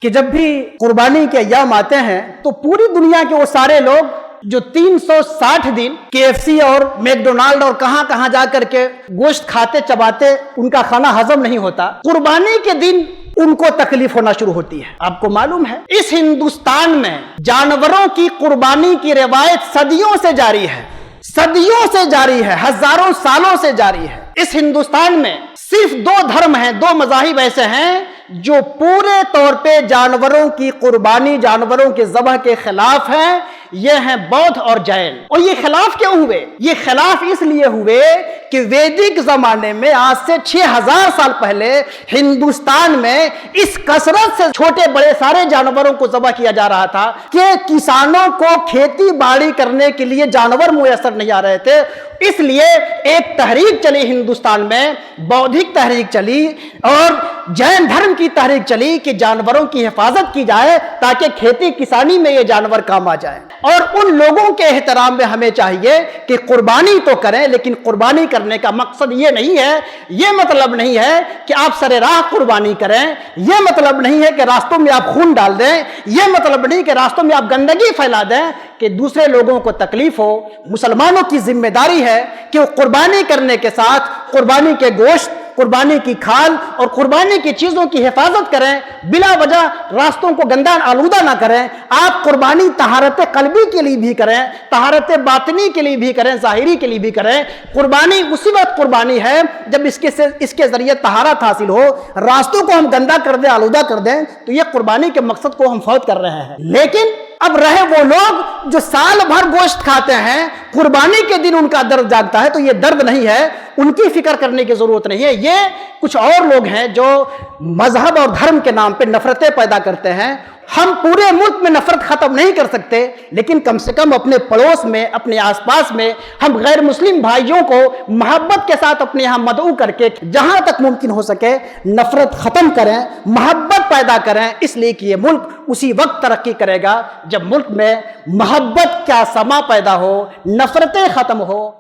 کہ جب بھی قربانی کے ایام آتے ہیں تو پوری دنیا کے وہ سارے لوگ جو 360 دن KFC اور میکڈونالڈ اور کہاں کہاں جا کر کے گوشت کھاتے چباتے ان کا کھانا ہضم نہیں ہوتا، قربانی کے دن ان کو تکلیف ہونا شروع ہوتی ہے۔ آپ کو معلوم ہے اس ہندوستان میں جانوروں کی قربانی کی روایت صدیوں سے جاری ہے، صدیوں سے جاری ہے، ہزاروں سالوں سے جاری ہے۔ اس ہندوستان میں صرف دو دھرم ہیں، دو مذاہب ایسے ہیں جو پورے طور پہ جانوروں کی قربانی، جانوروں کے ذبح کے خلاف ہیں، یہ ہیں بودھ اور جین۔ اور یہ خلاف کیوں ہوئے؟ یہ خلاف اس لیے ہوئے کہ ویدک زمانے میں آج سے 6000 سال پہلے ہندوستان میں اس کثرت سے چھوٹے بڑے سارے جانوروں کو ذبح کیا جا رہا تھا کہ کسانوں کو کھیتی باڑی کرنے کے لیے جانور میسر نہیں آ رہے تھے۔ اس لیے ایک تحریک چلی ہندوستان میں، بودھک تحریک چلی اور جین دھرم کی تحریک چلی کہ جانوروں کی حفاظت کی جائے تاکہ کھیتی کسانی میں یہ جانور کام آ جائے۔ اور ان لوگوں کے احترام میں ہمیں چاہیے کہ قربانی تو کریں، لیکن قربانی کرنے کا مقصد یہ نہیں ہے، یہ مطلب نہیں ہے کہ آپ سر راہ قربانی کریں، یہ مطلب نہیں ہے کہ راستوں میں آپ خون ڈال دیں، یہ مطلب نہیں کہ راستوں میں آپ گندگی پھیلا دیں کہ دوسرے لوگوں کو تکلیف ہو۔ مسلمانوں کی ذمہ داری ہے کہ وہ قربانی کرنے کے ساتھ قربانی کے گوشت، قربانی کی کھال اور قربانی کی چیزوں کی حفاظت کریں، بلا وجہ راستوں کو گندا آلودہ نہ کریں۔ آپ قربانی طہارت قلبی کے لیے بھی کریں، طہارت باطنی کے لیے بھی کریں، ظاہری کے لیے بھی کریں۔ قربانی اسی وقت قربانی ہے جب اس کے ذریعے طہارت حاصل ہو۔ راستوں کو ہم گندا کر دیں، آلودہ کر دیں تو یہ قربانی کے مقصد کو ہم فوت کر رہے ہیں۔ لیکن اب رہے وہ لوگ جو سال بھر گوشت کھاتے ہیں، قربانی کے دن ان کا درد جاگتا ہے، تو یہ درد نہیں ہے، ان کی فکر کرنے کی ضرورت نہیں ہے۔ یہ کچھ اور لوگ ہیں جو مذہب اور دھرم کے نام پہ نفرتیں پیدا کرتے ہیں۔ ہم پورے ملک میں نفرت ختم نہیں کر سکتے، لیکن کم سے کم اپنے پڑوس میں، اپنے آس پاس میں ہم غیر مسلم بھائیوں کو محبت کے ساتھ اپنے یہاں مدعو کر کے جہاں تک ممکن ہو سکے نفرت ختم کریں، محبت پیدا کریں، اس لیے کہ یہ ملک اسی وقت ترقی کرے گا جب ملک میں محبت کا سما پیدا ہو، نفرتیں ختم ہو۔